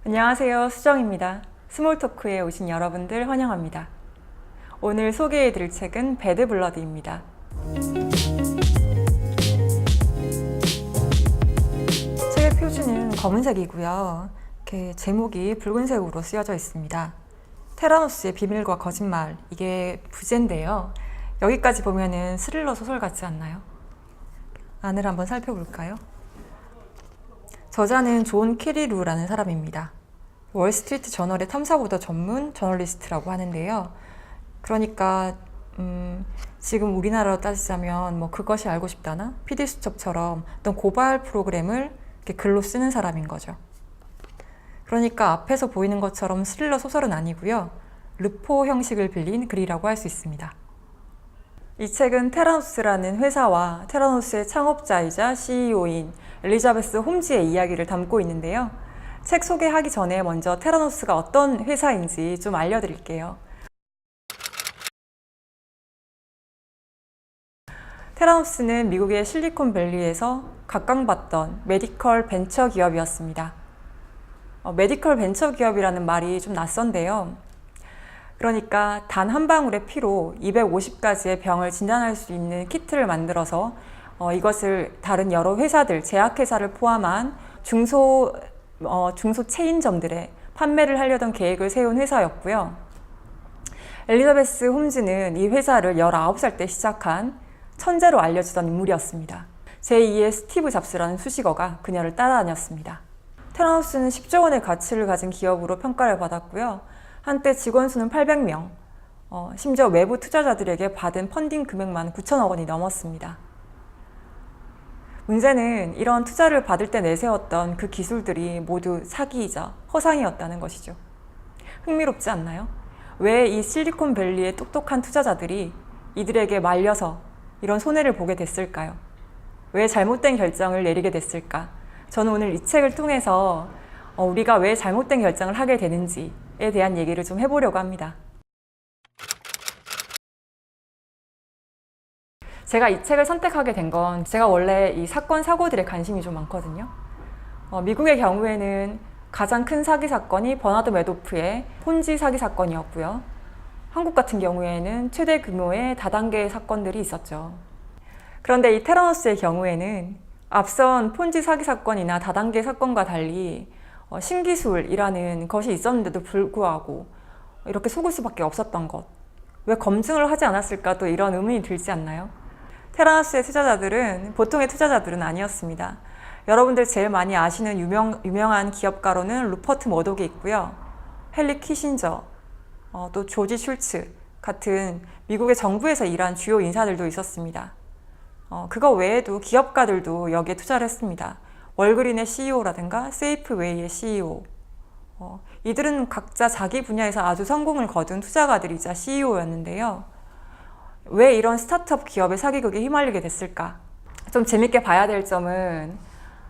안녕하세요, 수정입니다. 스몰토크에 오신 여러분들 환영합니다. 오늘 소개해드릴 책은 배드블러드입니다. 책의 표지는 검은색이고요. 이렇게 제목이 붉은색으로 쓰여져 있습니다. 테라노스의 비밀과 거짓말, 이게 부제인데요. 여기까지 보면은 스릴러 소설 같지 않나요? 안을 한번 살펴볼까요? 저자는 존 키리루라는 사람입니다. 월스트리트 저널의 탐사보도 전문 저널리스트라고 하는데요. 그러니까 지금 우리나라로 따지자면 뭐 그것이 알고 싶다나 PD수첩처럼 어떤 고발 프로그램을 이렇게 글로 쓰는 사람인 거죠. 그러니까 앞에서 보이는 것처럼 스릴러 소설은 아니고요. 르포 형식을 빌린 글이라고 할 수 있습니다. 이 책은 테라노스라는 회사와 테라노스의 창업자이자 CEO인 엘리자베스 홈즈의 이야기를 담고 있는데요. 책 소개하기 전에 먼저 테라노스가 어떤 회사인지 좀 알려드릴게요. 테라노스는 미국의 실리콘밸리에서 각광받던 메디컬 벤처 기업이었습니다. 메디컬 벤처 기업이라는 말이 좀 낯선데요. 그러니까 단 한 방울의 피로 250가지의 병을 진단할 수 있는 키트를 만들어서 이것을 다른 여러 회사들, 제약회사를 포함한 중소 체인점들에 판매를 하려던 계획을 세운 회사였고요. 엘리자베스 홈즈는 이 회사를 19살 때 시작한 천재로 알려지던 인물이었습니다. 제2의 스티브 잡스라는 수식어가 그녀를 따라다녔습니다. 테라노스는 10조 원의 가치를 가진 기업으로 평가를 받았고요. 한때 직원 수는 800명, 심지어 외부 투자자들에게 받은 펀딩 금액만 9천억 원이 넘었습니다. 문제는 이런 투자를 받을 때 내세웠던 그 기술들이 모두 사기이자 허상이었다는 것이죠. 흥미롭지 않나요? 왜 이 실리콘밸리의 똑똑한 투자자들이 이들에게 말려서 이런 손해를 보게 됐을까요? 왜 잘못된 결정을 내리게 됐을까? 저는 오늘 이 책을 통해서 우리가 왜 잘못된 결정을 하게 되는지에 대한 얘기를 좀 해보려고 합니다. 제가 이 책을 선택하게 된 건 제가 원래 이 사건, 사고들에 관심이 좀 많거든요. 미국의 경우에는 가장 큰 사기 사건이 버나드 매도프의 폰지 사기 사건이었고요. 한국 같은 경우에는 최대 규모의 다단계 사건들이 있었죠. 그런데 이 테라노스의 경우에는 앞선 폰지 사기 사건이나 다단계 사건과 달리 신기술이라는 것이 있었는데도 불구하고 이렇게 속을 수밖에 없었던 것. 왜 검증을 하지 않았을까 또 이런 의문이 들지 않나요? 테라노스의 투자자들은 보통의 투자자들은 아니었습니다. 여러분들 제일 많이 아시는 유명한 기업가로는 루퍼트 머독이 있고요. 헨리 키신저, 또 조지 슐츠 같은 미국의 정부에서 일한 주요 인사들도 있었습니다. 그거 외에도 기업가들도 여기에 투자를 했습니다. 월그린의 CEO라든가 세이프웨이의 CEO. 이들은 각자 자기 분야에서 아주 성공을 거둔 투자가들이자 CEO였는데요. 왜 이런 스타트업 기업의 사기극에 휘말리게 됐을까? 좀 재밌게 봐야 될 점은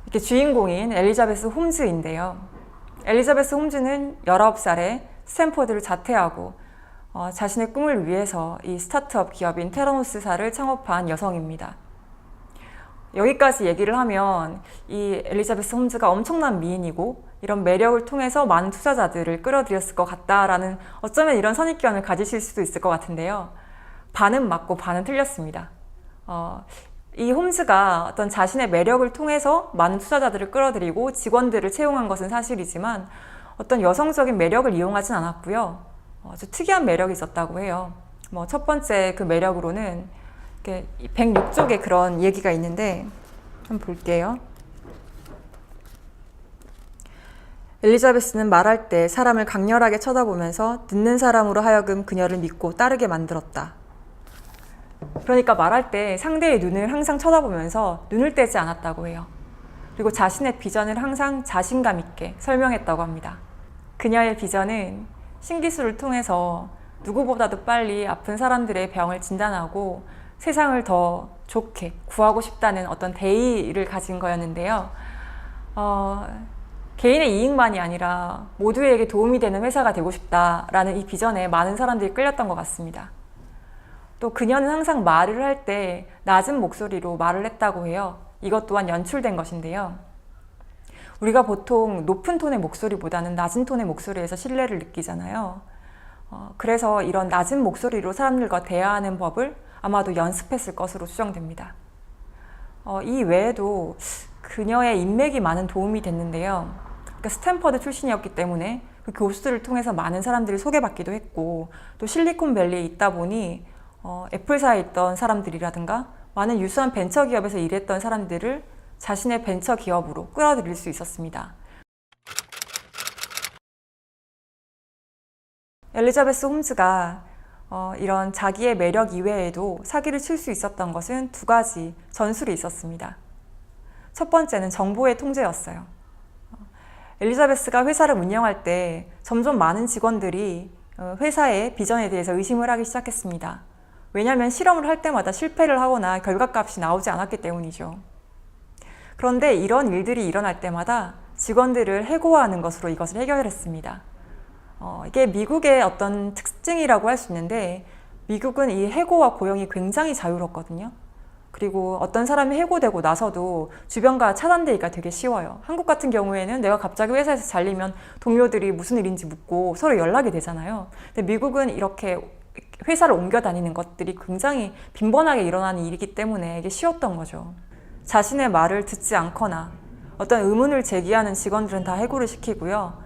이렇게 주인공인 엘리자베스 홈즈인데요. 엘리자베스 홈즈는 19살에 스탠포드를 자퇴하고 자신의 꿈을 위해서 이 스타트업 기업인 테라노스사를 창업한 여성입니다. 여기까지 얘기를 하면 이 엘리자베스 홈즈가 엄청난 미인이고 이런 매력을 통해서 많은 투자자들을 끌어들였을 것 같다라는 어쩌면 이런 선입견을 가지실 수도 있을 것 같은데요. 반은 맞고 반은 틀렸습니다. 이 홈즈가 어떤 자신의 매력을 통해서 많은 투자자들을 끌어들이고 직원들을 채용한 것은 사실이지만 어떤 여성적인 매력을 이용하진 않았고요. 아주 특이한 매력이 있었다고 해요. 첫 번째 그 매력으로는 106쪽에 그런 얘기가 있는데 한번 볼게요. 엘리자베스는 말할 때 사람을 강렬하게 쳐다보면서 듣는 사람으로 하여금 그녀를 믿고 따르게 만들었다. 그러니까 말할 때 상대의 눈을 항상 쳐다보면서 눈을 떼지 않았다고 해요. 그리고 자신의 비전을 항상 자신감 있게 설명했다고 합니다. 그녀의 비전은 신기술을 통해서 누구보다도 빨리 아픈 사람들의 병을 진단하고 세상을 더 좋게 구하고 싶다는 어떤 대의를 가진 거였는데요. 개인의 이익만이 아니라 모두에게 도움이 되는 회사가 되고 싶다라는 이 비전에 많은 사람들이 끌렸던 것 같습니다. 또 그녀는 항상 말을 할 때 낮은 목소리로 말을 했다고 해요. 이것 또한 연출된 것인데요. 우리가 보통 높은 톤의 목소리보다는 낮은 톤의 목소리에서 신뢰를 느끼잖아요. 그래서 이런 낮은 목소리로 사람들과 대화하는 법을 아마도 연습했을 것으로 추정됩니다. 이 외에도 그녀의 인맥이 많은 도움이 됐는데요. 그러니까 스탠퍼드 출신이었기 때문에 그 교수들을 통해서 많은 사람들이 소개받기도 했고, 또 실리콘밸리에 있다 보니 애플사에 있던 사람들이라든가 많은 유수한 벤처기업에서 일했던 사람들을 자신의 벤처기업으로 끌어들일 수 있었습니다. 엘리자베스 홈즈가 이런 자기의 매력 이외에도 사기를 칠 수 있었던 것은 두 가지 전술이 있었습니다. 첫 번째는 정보의 통제였어요. 엘리자베스가 회사를 운영할 때 점점 많은 직원들이 회사의 비전에 대해서 의심을 하기 시작했습니다. 왜냐하면 실험을 할 때마다 실패를 하거나 결과값이 나오지 않았기 때문이죠. 그런데 이런 일들이 일어날 때마다 직원들을 해고하는 것으로 이것을 해결했습니다. 이게 미국의 어떤 특징이라고 할 수 있는데, 미국은 이 해고와 고용이 굉장히 자유롭거든요. 그리고 어떤 사람이 해고되고 나서도 주변과 차단되기가 되게 쉬워요. 한국 같은 경우에는 내가 갑자기 회사에서 잘리면 동료들이 무슨 일인지 묻고 서로 연락이 되잖아요. 근데 미국은 이렇게 회사를 옮겨 다니는 것들이 굉장히 빈번하게 일어나는 일이기 때문에 이게 쉬웠던 거죠. 자신의 말을 듣지 않거나 어떤 의문을 제기하는 직원들은 다 해고를 시키고요.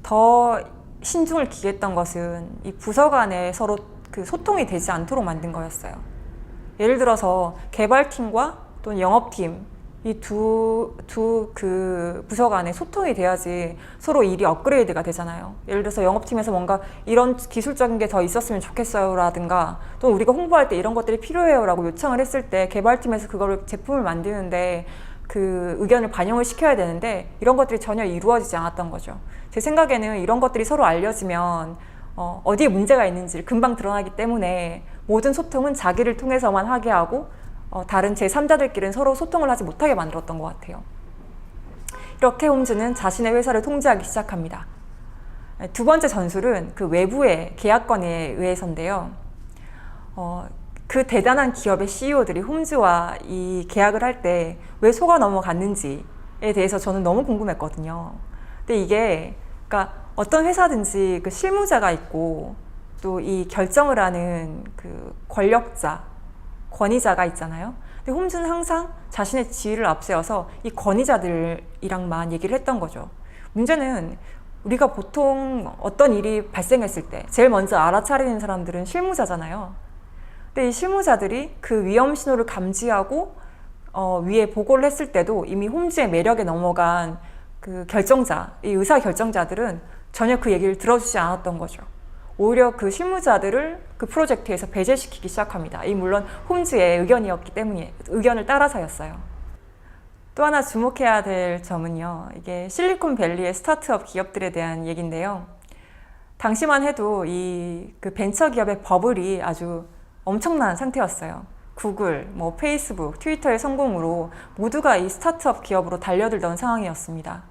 더 신중을 기했던 것은 이 부서 간에 서로 그 소통이 되지 않도록 만든 거였어요. 예를 들어서 개발팀과 또는 영업팀, 이 두 그 부서 간에 소통이 돼야지 서로 일이 업그레이드가 되잖아요. 예를 들어서 영업팀에서 뭔가 이런 기술적인 게 더 있었으면 좋겠어요 라든가, 또 우리가 홍보할 때 이런 것들이 필요해요 라고 요청을 했을 때 개발팀에서 그거를 제품을 만드는데 그 의견을 반영을 시켜야 되는데 이런 것들이 전혀 이루어지지 않았던 거죠. 제 생각에는 이런 것들이 서로 알려지면 어디에 문제가 있는지 금방 드러나기 때문에 모든 소통은 자기를 통해서만 하게 하고 다른 제3자들끼리는 서로 소통을 하지 못하게 만들었던 것 같아요. 이렇게 홈즈는 자신의 회사를 통제하기 시작합니다. 두 번째 전술은 그 외부의 계약권에 의해서인데요. 그 대단한 기업의 CEO들이 홈즈와 이 계약을 할 때 왜 속아 넘어갔는지에 대해서 저는 너무 궁금했거든요. 근데 이게 그러니까 어떤 회사든지 그 실무자가 있고 또 이 결정을 하는 그 권력자, 권위자가 있잖아요. 근데 홈즈는 항상 자신의 지위를 앞세워서 이 권위자들이랑만 얘기를 했던 거죠. 문제는 우리가 보통 어떤 일이 발생했을 때 제일 먼저 알아차리는 사람들은 실무자잖아요. 근데 이 실무자들이 그 위험 신호를 감지하고 위에 보고를 했을 때도 이미 홈즈의 매력에 넘어간 그 결정자, 이 의사 결정자들은 전혀 그 얘기를 들어주지 않았던 거죠. 오히려 그 실무자들을 그 프로젝트에서 배제시키기 시작합니다. 이 물론 홈즈의 의견이었기 때문에 의견을 따라서였어요. 또 하나 주목해야 될 점은요, 이게 실리콘밸리의 스타트업 기업들에 대한 얘기인데요. 당시만 해도 이 그 벤처 기업의 버블이 아주 엄청난 상태였어요. 구글, 페이스북, 트위터의 성공으로 모두가 이 스타트업 기업으로 달려들던 상황이었습니다.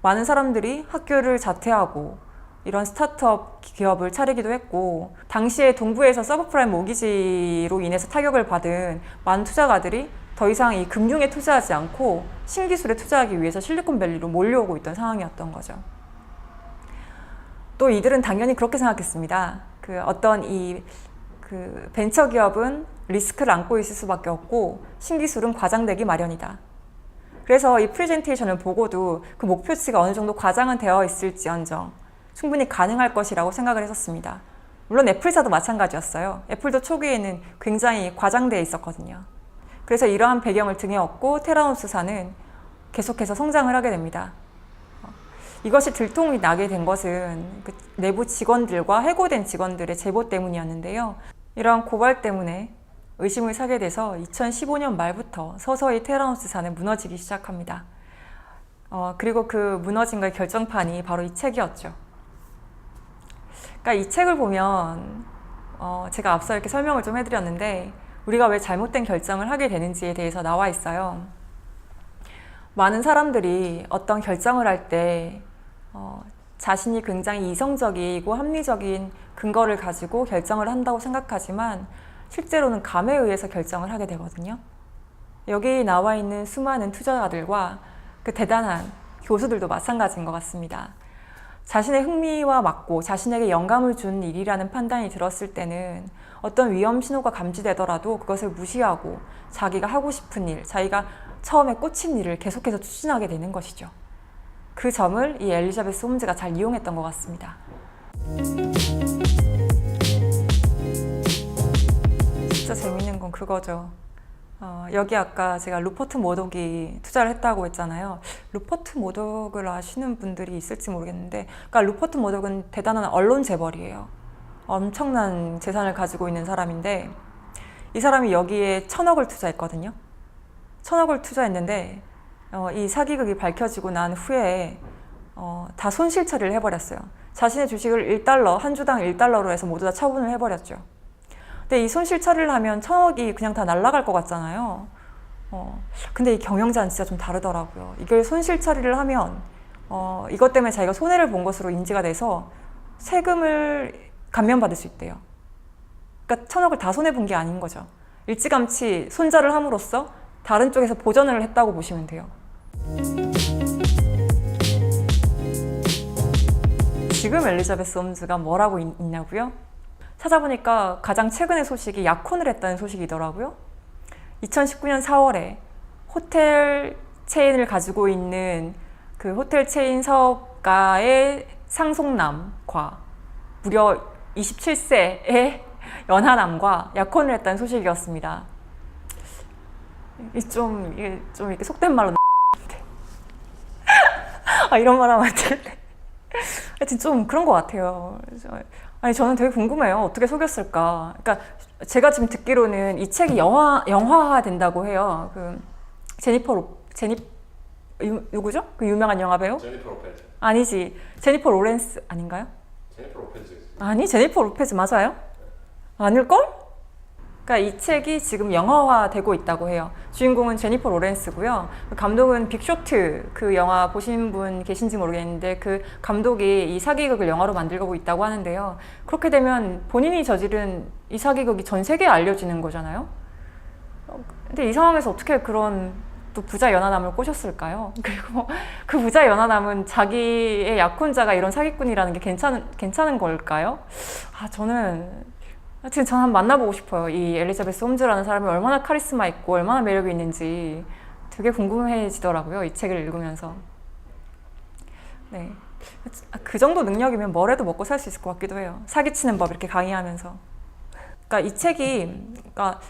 많은 사람들이 학교를 자퇴하고 이런 스타트업 기업을 차리기도 했고, 당시에 동부에서 서브프라임 모기지로 인해서 타격을 받은 많은 투자가들이 더 이상 이 금융에 투자하지 않고 신기술에 투자하기 위해서 실리콘밸리로 몰려오고 있던 상황이었던 거죠. 또 이들은 당연히 그렇게 생각했습니다. 어떤 그 벤처 기업은 리스크를 안고 있을 수밖에 없고 신기술은 과장되기 마련이다. 그래서 이 프레젠테이션을 보고도 그 목표치가 어느 정도 과장은 되어 있을지언정 충분히 가능할 것이라고 생각을 했었습니다. 물론 애플사도 마찬가지였어요. 애플도 초기에는 굉장히 과장되어 있었거든요. 그래서 이러한 배경을 등에 업고 테라노스사는 계속해서 성장을 하게 됩니다. 이것이 들통이 나게 된 것은 그 내부 직원들과 해고된 직원들의 제보 때문이었는데요. 이러한 고발 때문에 의심을 사게 돼서 2015년 말부터 서서히 테라노스사는 무너지기 시작합니다. 그리고 그 무너진 거의 결정판이 바로 이 책이었죠. 그러니까 이 책을 보면 제가 앞서 이렇게 설명을 좀 해드렸는데 우리가 왜 잘못된 결정을 하게 되는지에 대해서 나와 있어요. 많은 사람들이 어떤 결정을 할 때 자신이 굉장히 이성적이고 합리적인 근거를 가지고 결정을 한다고 생각하지만 실제로는 감에 의해서 결정을 하게 되거든요. 여기 나와 있는 수많은 투자자들과 그 대단한 교수들도 마찬가지인 것 같습니다. 자신의 흥미와 맞고 자신에게 영감을 준 일이라는 판단이 들었을 때는 어떤 위험 신호가 감지되더라도 그것을 무시하고 자기가 하고 싶은 일, 자기가 처음에 꽂힌 일을 계속해서 추진하게 되는 것이죠. 그 점을 이 엘리자베스 홈즈가 잘 이용했던 것 같습니다. 진짜 재밌는 건 그거죠. 여기 아까 제가 루퍼트 머독이 투자를 했다고 했잖아요. 루퍼트 머독을 아시는 분들이 있을지 모르겠는데, 그러니까 루퍼트 머독은 대단한 언론 재벌이에요. 엄청난 재산을 가지고 있는 사람인데, 이 사람이 여기에 1,000억을 투자했거든요. 1,000억을 투자했는데 이 사기극이 밝혀지고 난 후에 다 손실 처리를 해버렸어요. 자신의 주식을 1달러, 한 주당 1달러로 해서 모두 다 처분을 해버렸죠. 근데 이 손실 처리를 하면 1,000억이 그냥 다 날아갈 것 같잖아요. 근데 이 경영자는 진짜 좀 다르더라고요. 이걸 손실 처리를 하면 이것 때문에 자기가 손해를 본 것으로 인지가 돼서 세금을 감면받을 수 있대요. 그러니까 1,000억을 다 손해본 게 아닌 거죠. 일찌감치 손절을 함으로써 다른 쪽에서 보전을 했다고 보시면 돼요. 지금 엘리자베스 홈즈가 뭘 하고 있냐고요? 찾아보니까 가장 최근의 소식이 약혼을 했다는 소식이더라고요. 2019년 4월에 호텔 체인을 가지고 있는 그 호텔 체인 사업가의 상속남과 무려 27세의 연하남과 약혼을 했다는 소식이었습니다. 이게 좀 이렇게 속된 말로 이런 말 하면 안 되는데 하여튼 좀 그런 것 같아요. 아니 저는 되게 궁금해요. 어떻게 속였을까? 그러니까 제가 지금 듣기로는 이 책이 영화화 된다고 해요. 그 누구죠? 그 유명한 영화 배우? 제니퍼 로페즈. 아니지. 제니퍼 로렌스 아닌가요? 제니퍼 로페즈. 아니 제니퍼 로페즈 맞아요? 아닐걸? 그러니까 이 책이 지금 영화화 되고 있다고 해요. 주인공은 제니퍼 로렌스고요. 감독은 빅쇼트 그 영화 보신 분 계신지 모르겠는데 그 감독이 이 사기극을 영화로 만들고 있다고 하는데요. 그렇게 되면 본인이 저지른 이 사기극이 전 세계에 알려지는 거잖아요. 근데 이 상황에서 어떻게 그런 또 부자 연하남을 꼬셨을까요? 그리고 그 부자 연하남은 자기의 약혼자가 이런 사기꾼이라는 게 괜찮은 걸까요? 하여튼 저는 한번 만나보고 싶어요. 이 엘리자베스 홈즈라는 사람이 얼마나 카리스마 있고 얼마나 매력이 있는지 되게 궁금해지더라고요. 이 책을 읽으면서. 네, 그 정도 능력이면 뭘 해도 먹고 살 수 있을 것 같기도 해요. 사기치는 법 이렇게 강의하면서. 그러니까 이 책이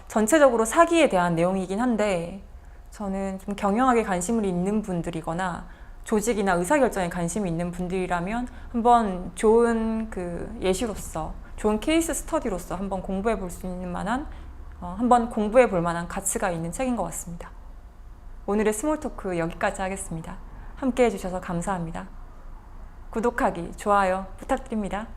전체적으로 사기에 대한 내용이긴 한데 저는 좀 경영학에 관심을 있는 분들이거나 조직이나 의사결정에 관심이 있는 분들이라면 한번 좋은 그 예시로서 좋은 케이스 스터디로서 한번 공부해 볼 수 있는 만한 한번 공부해 볼 만한 가치가 있는 책인 것 같습니다. 오늘의 스몰 토크 여기까지 하겠습니다. 함께 해주셔서 감사합니다. 구독하기, 좋아요 부탁드립니다.